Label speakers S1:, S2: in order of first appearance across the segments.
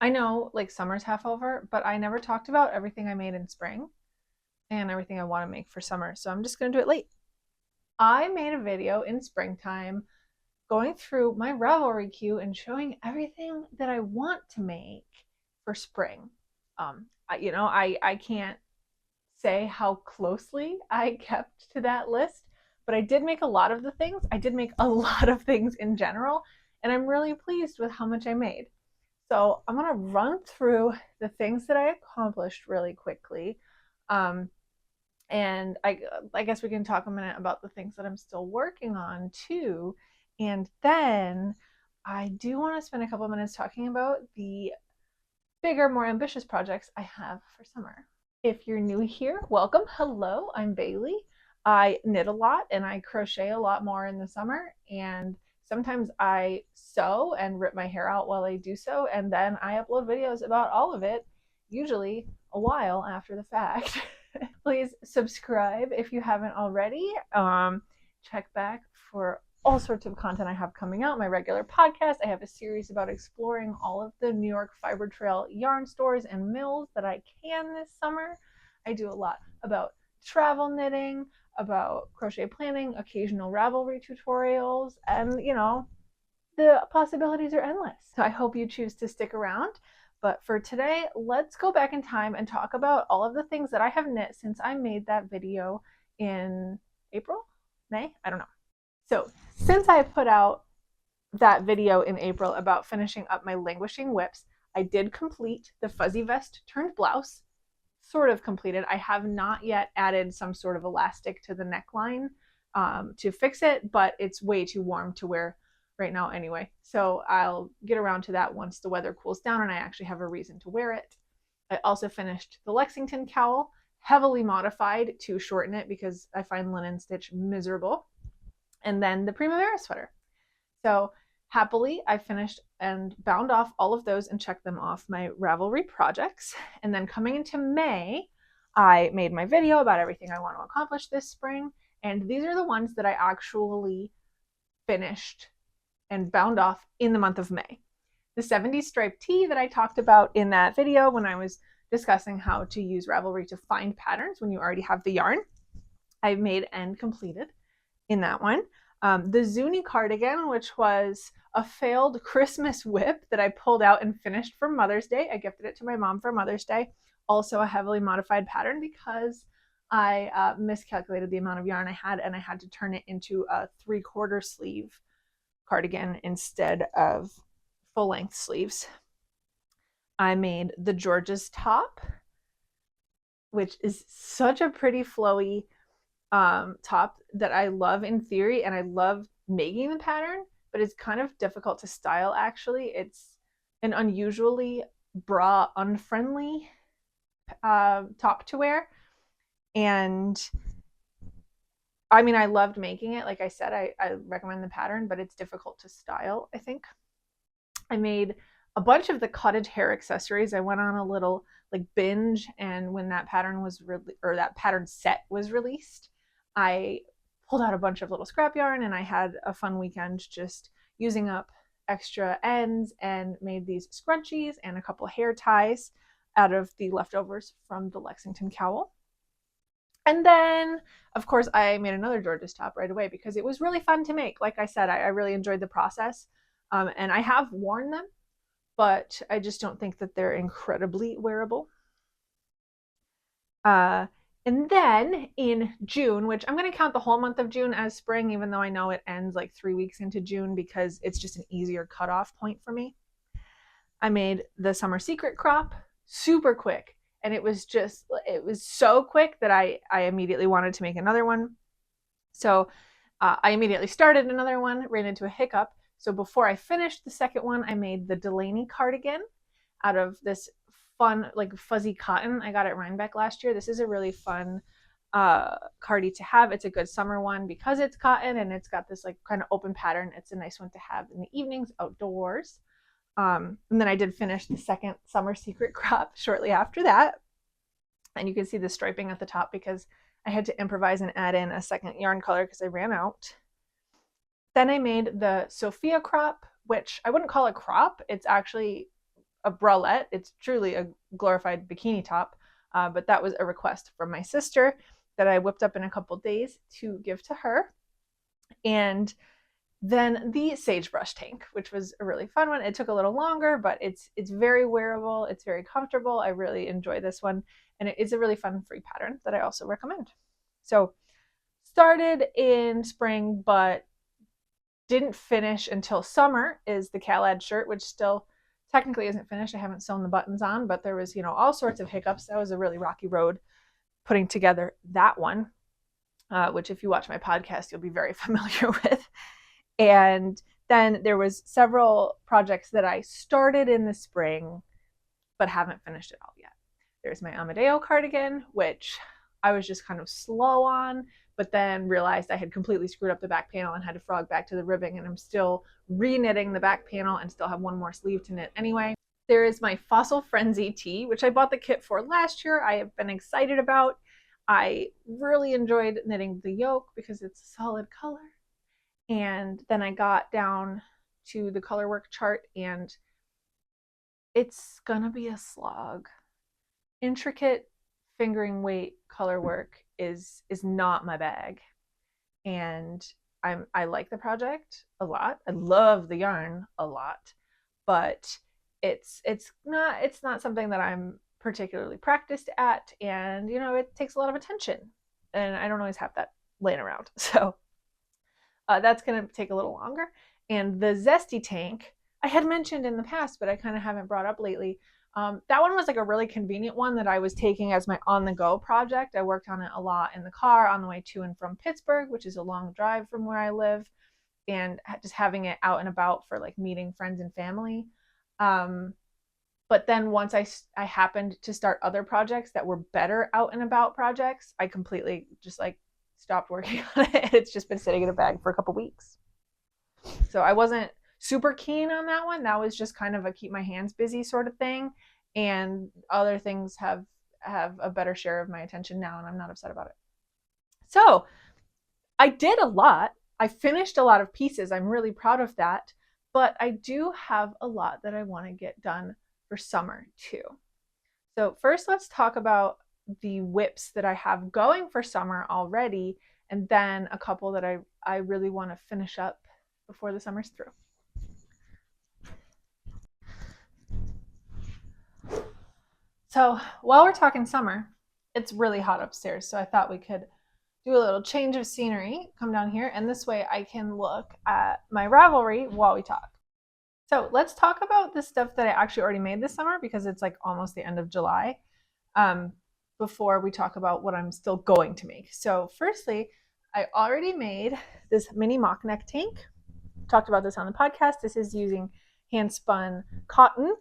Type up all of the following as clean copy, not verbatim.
S1: I know like summer's half over, but I never talked about everything I made in spring and everything I want to make for summer. So I'm just going to do it late. I made a video in springtime going through my Ravelry queue and showing everything that I want to make for spring. I can't say how closely I kept to that list, but I did make a lot of the things. I did make a lot of things in general, and I'm really pleased with how much I made. So I'm gonna run through the things that I accomplished really quickly. Um, and I guess we can talk a minute about the things that I'm still working on too. And then I do want to spend a couple of minutes talking about the bigger, more ambitious projects I have for summer. If you're new here, welcome. Hello, I'm Bailey. I knit a lot and I crochet a lot more in the summer. And sometimes I sew and rip my hair out while I do so. And then I upload videos about all of it, usually a while after the fact. Please subscribe if you haven't already. Check back for all sorts of content I have coming out. My regular podcast, I have a series about exploring all of the New York Fiber Trail yarn stores and mills that I can this summer. I do a lot about travel knitting, about crochet planning, occasional Ravelry tutorials, and the possibilities are endless. So I hope you choose to stick around. But for today, let's go back in time and talk about all of the things that I have knit since I made that video in April, May, I don't know. So since I put out that video in April about finishing up my languishing whips, I did complete the fuzzy vest turned blouse, sort of completed. I have not yet added some sort of elastic to the neckline to fix it, but it's way too warm to wear right now anyway. So I'll get around to that once the weather cools down and I actually have a reason to wear it. I also finished the Lexington cowl, heavily modified to shorten it because I find linen stitch miserable. And then the Primavera sweater. So happily, I finished and bound off all of those and checked them off my Ravelry projects. And then coming into May, I made my video about everything I want to accomplish this spring. And these are the ones that I actually finished and bound off in the month of May. The 70s striped tee that I talked about in that video when I was discussing how to use Ravelry to find patterns when you already have the yarn, I made and completed in that one. The Zuni cardigan, which was a failed Christmas whip that I pulled out and finished for Mother's Day. I gifted it to my mom for Mother's Day. Also a heavily modified pattern because I miscalculated the amount of yarn I had and I had to turn it into a 3/4 sleeve cardigan instead of full length sleeves. I made the George's top, which is such a pretty flowy top that I love in theory and I love making the pattern, but it's kind of difficult to style actually. It's an unusually bra unfriendly top to wear. And I mean, I loved making it. Like I said, I recommend the pattern, but it's difficult to style, I think. I made a bunch of the cottage hair accessories. I went on a little like binge, and when that pattern was that pattern set was released, I pulled out a bunch of little scrap yarn and I had a fun weekend just using up extra ends and made these scrunchies and a couple hair ties out of the leftovers from the Lexington cowl. And then, of course, I made another George's top right away because it was really fun to make. Like I said, I really enjoyed the process. And I have worn them, but I just don't think that they're incredibly wearable. And then in June, which I'm going to count the whole month of June as spring, even though I know it ends like 3 weeks into June because it's just an easier cutoff point for me. I made the Summer Secret crop super quick. And it was so quick that I immediately wanted to make another one. So I immediately started another one, ran into a hiccup. So before I finished the second one, I made the Delaney cardigan out of this fun, like fuzzy cotton. I got it at Rhinebeck last year. This is a really fun cardi to have. It's a good summer one because it's cotton and it's got this like kind of open pattern. It's a nice one to have in the evenings outdoors. And then I did finish the second Summer Secret crop shortly after that. And you can see the striping at the top because I had to improvise and add in a second yarn color because I ran out. Then I made the Sophia crop, which I wouldn't call a crop. It's actually a bralette. It's truly a glorified bikini top, but that was a request from my sister that I whipped up in a couple days to give to her. And then the sagebrush tank, which was a really fun one. It took a little longer, but it's very wearable. It's very comfortable. I really enjoy this one, and it is a really fun free pattern that I also recommend. So started in spring, but didn't finish until summer is the Calad shirt, which still technically isn't finished. I haven't sewn the buttons on, but there was, all sorts of hiccups. That was a really rocky road putting together that one, which if you watch my podcast, you'll be very familiar with. And then there was several projects that I started in the spring, but haven't finished it all yet. There's my Amadeo cardigan, which I was just kind of slow on, but then realized I had completely screwed up the back panel and had to frog back to the ribbing, and I'm still re-knitting the back panel and still have one more sleeve to knit anyway. There is my Fossil Frenzy tee, which I bought the kit for last year. I have been excited about. I really enjoyed knitting the yoke because it's a solid color. And then I got down to the color work chart, and it's gonna be a slog. Intricate fingering weight color work is not my bag, and I like the project a lot. I love the yarn a lot, but it's not something that I'm particularly practiced at, and it takes a lot of attention, and I don't always have that laying around. So that's going to take a little longer. And the Zesty tank, I had mentioned in the past, but I kind of haven't brought up lately. That one was like a really convenient one that I was taking as my on-the-go project. I worked on it a lot in the car on the way to and from Pittsburgh, which is a long drive from where I live, and just having it out and about for like meeting friends and family. But then once I happened to start other projects that were better out and about projects, I completely just like stopped working on it. It's just been sitting in a bag for a couple weeks. So I wasn't super keen on that one. That was just kind of a keep my hands busy sort of thing. And other things have a better share of my attention now, and I'm not upset about it. So I did a lot. I finished a lot of pieces. I'm really proud of that. But I do have a lot that I want to get done for summer too. So first, let's talk about the whips that I have going for summer already, and then a couple that I really want to finish up before the summer's through. So while we're talking summer, it's really hot upstairs, so I thought we could do a little change of scenery, come down here, and this way I can look at my Ravelry while we talk. So let's talk about the stuff that I actually already made this summer, because it's like almost the end of July, before we talk about what I'm still going to make. So firstly, I already made this mini mock neck tank. Talked about this on the podcast. This is using hand spun cotton.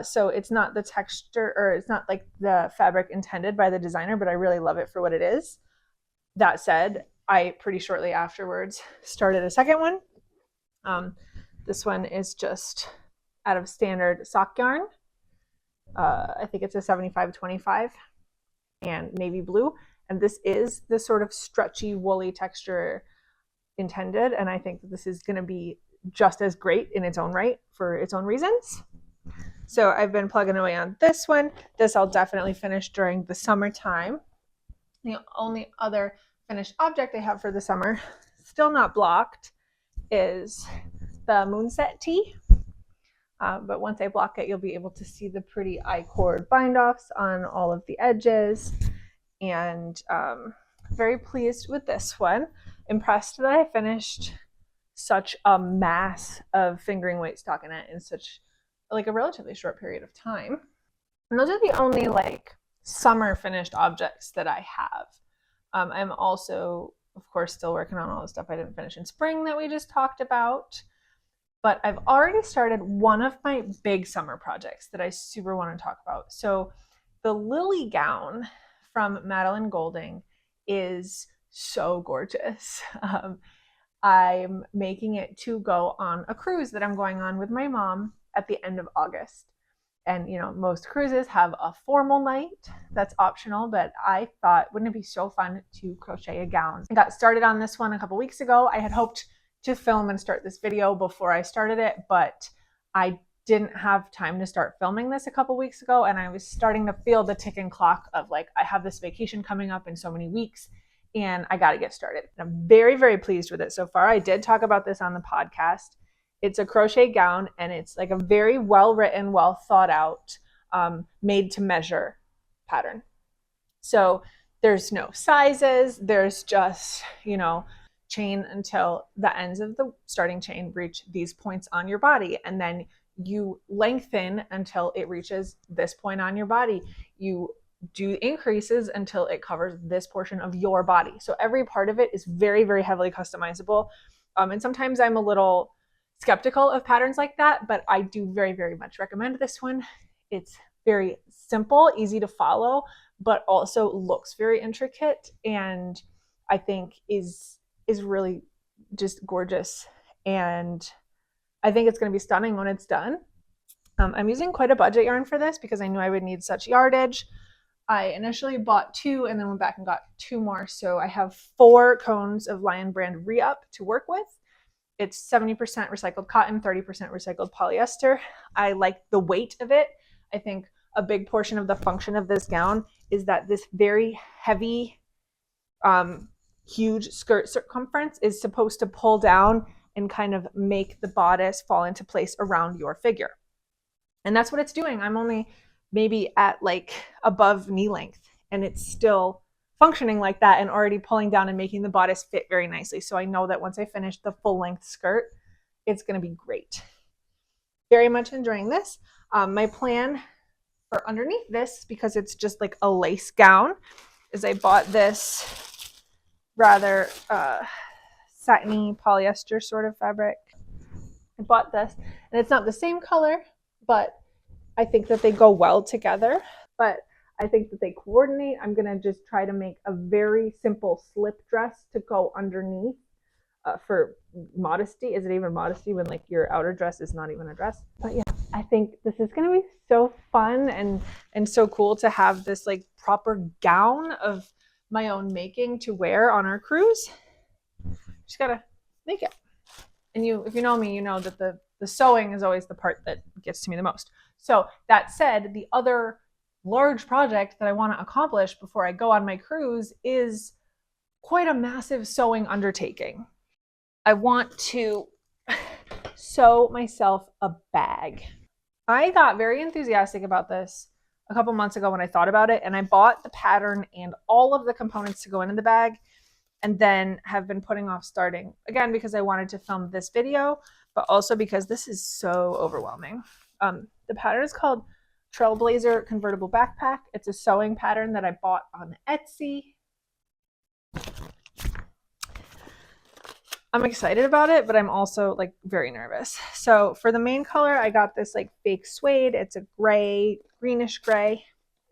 S1: So it's not the texture, or it's not like the fabric intended by the designer, but I really love it for what it is. That said, I pretty shortly afterwards started a second one. This one is just out of standard sock yarn. I think it's a 75-25 and navy blue. And this is the sort of stretchy, woolly texture intended. And I think that this is going to be just as great in its own right for its own reasons. So I've been plugging away on this one. This I'll definitely finish during the summertime. The only other finished object I have for the summer, still not blocked, is the Moonset tee. But once I block it, you'll be able to see the pretty I-cord bind-offs on all of the edges. And very pleased with this one. Impressed that I finished such a mass of fingering weight stockinette in such like a relatively short period of time. And those are the only like summer finished objects that I have. I'm also, of course, still working on all the stuff I didn't finish in spring that we just talked about. But I've already started one of my big summer projects that I super want to talk about. So the Lily gown from Madeline Golding is so gorgeous. I'm making it to go on a cruise that I'm going on with my mom at the end of August. And, you know, most cruises have a formal night that's optional, but I thought, wouldn't it be so fun to crochet a gown? I got started on this one a couple weeks ago. I had hoped to film and start this video before I started it, but I didn't have time to start filming this a couple weeks ago, and I was starting to feel the ticking clock of like, I have this vacation coming up in so many weeks and I got to get started. I'm very, very pleased with it so far. I did talk about this on the podcast. It's a crochet gown, and it's like a very well written, well thought out, made to measure pattern. So there's no sizes, there's just, chain until the ends of the starting chain reach these points on your body, and then you lengthen until it reaches this point on your body. You do increases until it covers this portion of your body. So every part of it is very, very heavily customizable. And sometimes I'm a little skeptical of patterns like that, but I do very, very much recommend this one. It's very simple, easy to follow, but also looks very intricate, and I think is really just gorgeous. And I think it's going to be stunning when it's done. I'm using quite a budget yarn for this because I knew I would need such yardage. I initially bought 2 and then went back and got 2 more. So I have 4 cones of Lion Brand Re-Up to work with. It's 70% recycled cotton, 30% recycled polyester. I like the weight of it. I think a big portion of the function of this gown is that this very heavy, huge skirt circumference is supposed to pull down and kind of make the bodice fall into place around your figure. And that's what it's doing. I'm only maybe at like above knee length, and it's still functioning like that and already pulling down and making the bodice fit very nicely. So I know that once I finish the full length skirt, it's going to be great. Very much enjoying this. My plan for underneath this, because it's just like a lace gown, is I bought this rather satiny polyester sort of fabric. I bought this, and it's not the same color, but I think that they go well together. But I think that they coordinate. I'm going to just try to make a very simple slip dress to go underneath for modesty. Is it even modesty when like your outer dress is not even a dress? But yeah, I think this is going to be so fun and so cool to have this like proper gown of my own making to wear on our cruise. Just gotta make it. And if you know me, you know that the sewing is always the part that gets to me the most. So that said, the other large project that I want to accomplish before I go on my cruise is quite a massive sewing undertaking. I want to sew myself a bag. I got very enthusiastic about this a couple months ago when I thought about it, and I bought the pattern and all of the components to go in the bag, and then have been putting off starting, again because I wanted to film this video, but also because this is so overwhelming. The pattern is called Trailblazer Convertible Backpack. It's a sewing pattern that I bought on Etsy. I'm excited about it, but I'm also like very nervous. So for the main color, I got this like fake suede. It's a gray, greenish gray.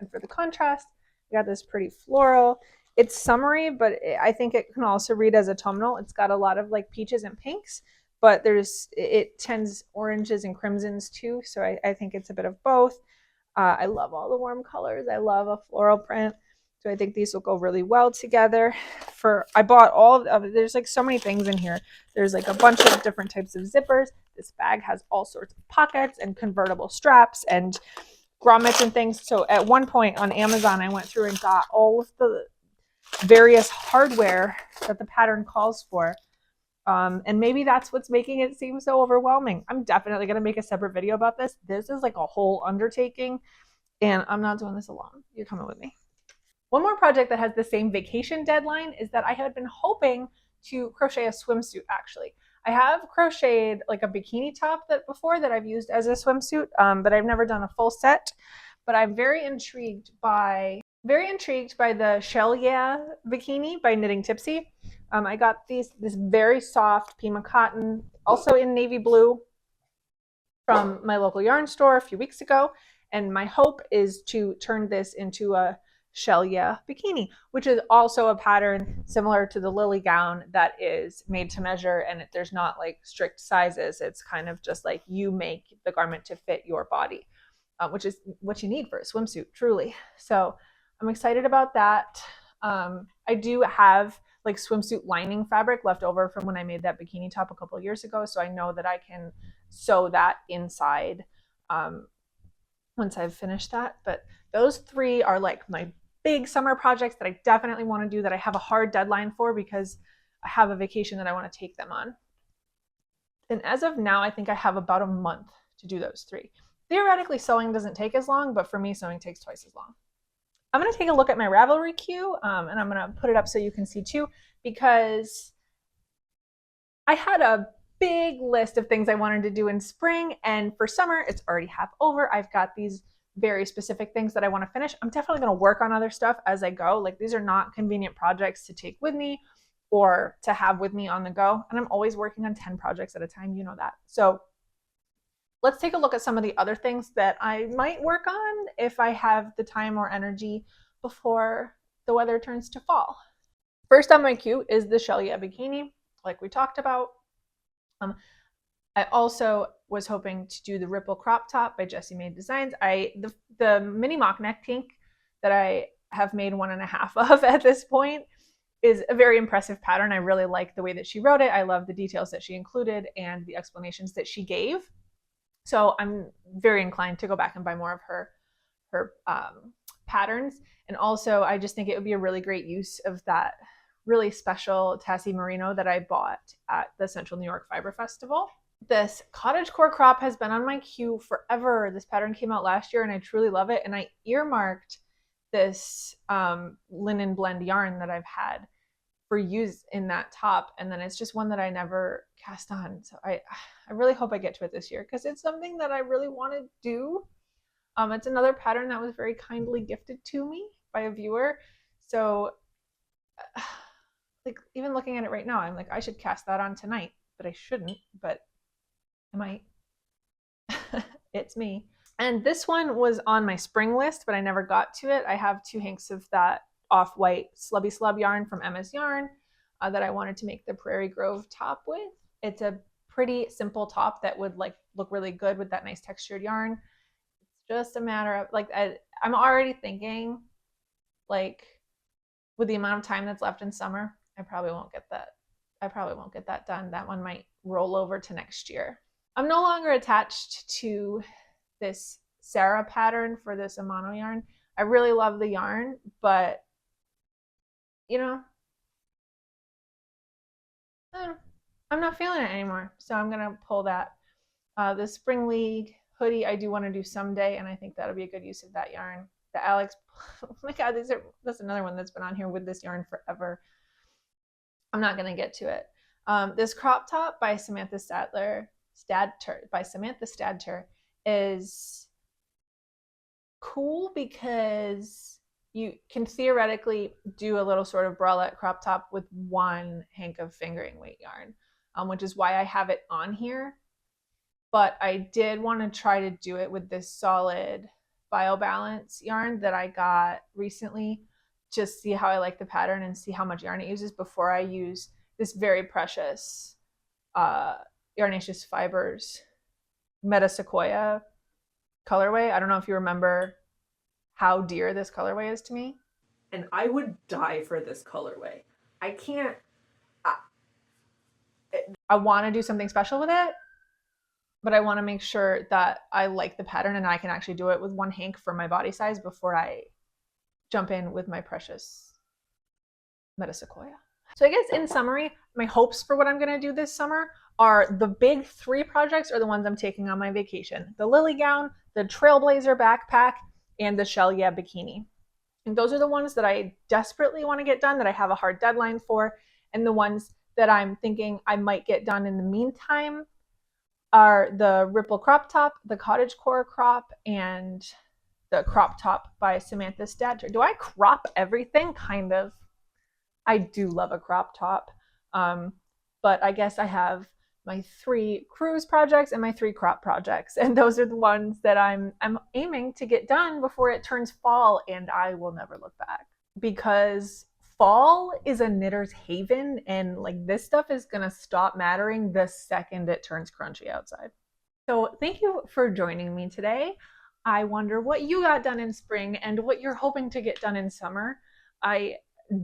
S1: And for the contrast, I got this pretty floral. It's summery, but I think it can also read as autumnal. It's got a lot of like peaches and pinks, but it tends oranges and crimsons too. So I think it's a bit of both. I love all the warm colors. I love a floral print. So I think these will go really well together. I bought all of, there's like so many things in here. There's like a bunch of different types of zippers. This bag has all sorts of pockets and convertible straps and grommets and things. So at one point on Amazon, I went through and got all of the various hardware that the pattern calls for. And maybe that's what's making it seem so overwhelming. I'm definitely going to make a separate video about this. This is like a whole undertaking, and I'm not doing this alone. You're coming with me. One more project that has the same vacation deadline is that I had been hoping to crochet a swimsuit, actually. I have crocheted like a bikini top before that I've used as a swimsuit, but I've never done a full set. But I'm very intrigued by the Shell Yeah bikini by Knitting Tipsy. I got this very soft Pima cotton, also in navy blue, from my local yarn store a few weeks ago. And my hope is to turn this into a Shell Yeah bikini, which is also a pattern similar to the Lily gown that is made to measure, and there's not like strict sizes. It's kind of just like you make the garment to fit your body, which is what you need for a swimsuit, truly. So I'm excited about that. I do have like swimsuit lining fabric left over from when I made that bikini top a couple of years ago, so I know that I can sew that inside once I've finished that. But those 3 are like my big summer projects that I definitely want to do, that I have a hard deadline for because I have a vacation that I want to take them on. And as of now, I think I have about a month to do those 3. Theoretically, sewing doesn't take as long, but for me, sewing takes twice as long. I'm going to take a look at my Ravelry queue, and I'm going to put it up so you can see too, because I had a big list of things I wanted to do in spring, and for summer, it's already half over. I've got these very specific things that I want to finish. I'm definitely going to work on other stuff as I go. Like, these are not convenient projects to take with me or to have with me on the go. And I'm always working on 10 projects at a time, you know that. So let's take a look at some of the other things that I might work on if I have the time or energy before the weather turns to fall. First on my queue is the Shell Yeah bikini, like we talked about. I also was hoping to do the Ripple crop top by Jessie Made Designs. The mini mock neck tank that I have made 1.5 of at this point is a very impressive pattern. I really like the way that she wrote it. I love the details that she included and the explanations that she gave. So I'm very inclined to go back and buy more of her patterns. And also, I just think it would be a really great use of that really special Tassie merino that I bought at the Central New York Fiber Festival. This cottagecore crop has been on my queue forever. This pattern came out last year and I truly love it. And I earmarked this linen blend yarn that I've had for use in that top. And then it's just one that I never cast on. So I really hope I get to it this year because it's something that I really want to do. It's another pattern that was very kindly gifted to me by a viewer. So like, even looking at it right now, I'm like, I should cast that on tonight, but I shouldn't, but I might. It's me. And this one was on my spring list, but I never got to it. I have 2 hanks of that off-white Slubby Slub yarn from Emma's Yarn that I wanted to make the Prairie Grove top with. It's a pretty simple top that would like look really good with that nice textured yarn. It's just a matter of like, I'm already thinking like with the amount of time that's left in summer, I probably won't get that done. That one might roll over to next year. I'm no longer attached to this Sarah pattern for this Amano yarn. I really love the yarn, but you know, I'm not feeling it anymore. So I'm gonna pull that. The Spring League hoodie I do want to do someday, and I think that'll be a good use of that yarn. The Alex, oh my god, that's another one that's been on here with this yarn forever. I'm not gonna get to it. This crop top by Samantha Stadter is cool because you can theoretically do a little sort of bralette crop top with 1 hank of fingering weight yarn, which is why I have it on here. But I did want to try to do it with this solid BioBalance yarn that I got recently, just see how I like the pattern and see how much yarn it uses before I use this very precious Yarnaceous Fibers Meta Sequoia colorway. I don't know if you remember how dear this colorway is to me. And I would die for this colorway. I can't. I want to do something special with it, but I want to make sure that I like the pattern and I can actually do it with 1 hank for my body size before I jump in with my precious Meta Sequoia. So I guess in summary, my hopes for what I'm going to do this summer are the big 3 projects are the ones I'm taking on my vacation. The Lily gown, the Trailblazer backpack, and the Shell Yeah bikini. And those are the ones that I desperately want to get done, that I have a hard deadline for. And the ones that I'm thinking I might get done in the meantime are the Ripple crop top, the cottagecore crop, and the crop top by Samantha Stadter. Do I crop everything? Kind of. I do love a crop top. But I guess I have my 3 cruise projects and my 3 crop projects. And those are the ones that I'm aiming to get done before it turns fall, and I will never look back. Because fall is a knitter's haven, and like this stuff is gonna stop mattering the second it turns crunchy outside. So thank you for joining me today. I wonder what you got done in spring and what you're hoping to get done in summer. I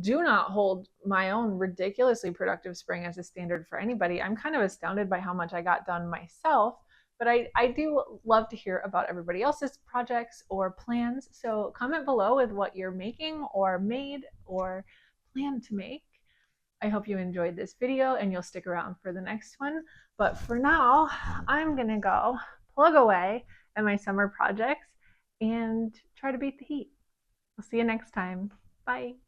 S1: do not hold my own ridiculously productive spring as a standard for anybody. I'm kind of astounded by how much I got done myself, But I do love to hear about everybody else's projects or plans. So comment below with what you're making or made or plan to make. I hope you enjoyed this video and you'll stick around for the next one. But for now, I'm gonna go plug away at my summer projects and try to beat the heat. I'll see you next time. Bye.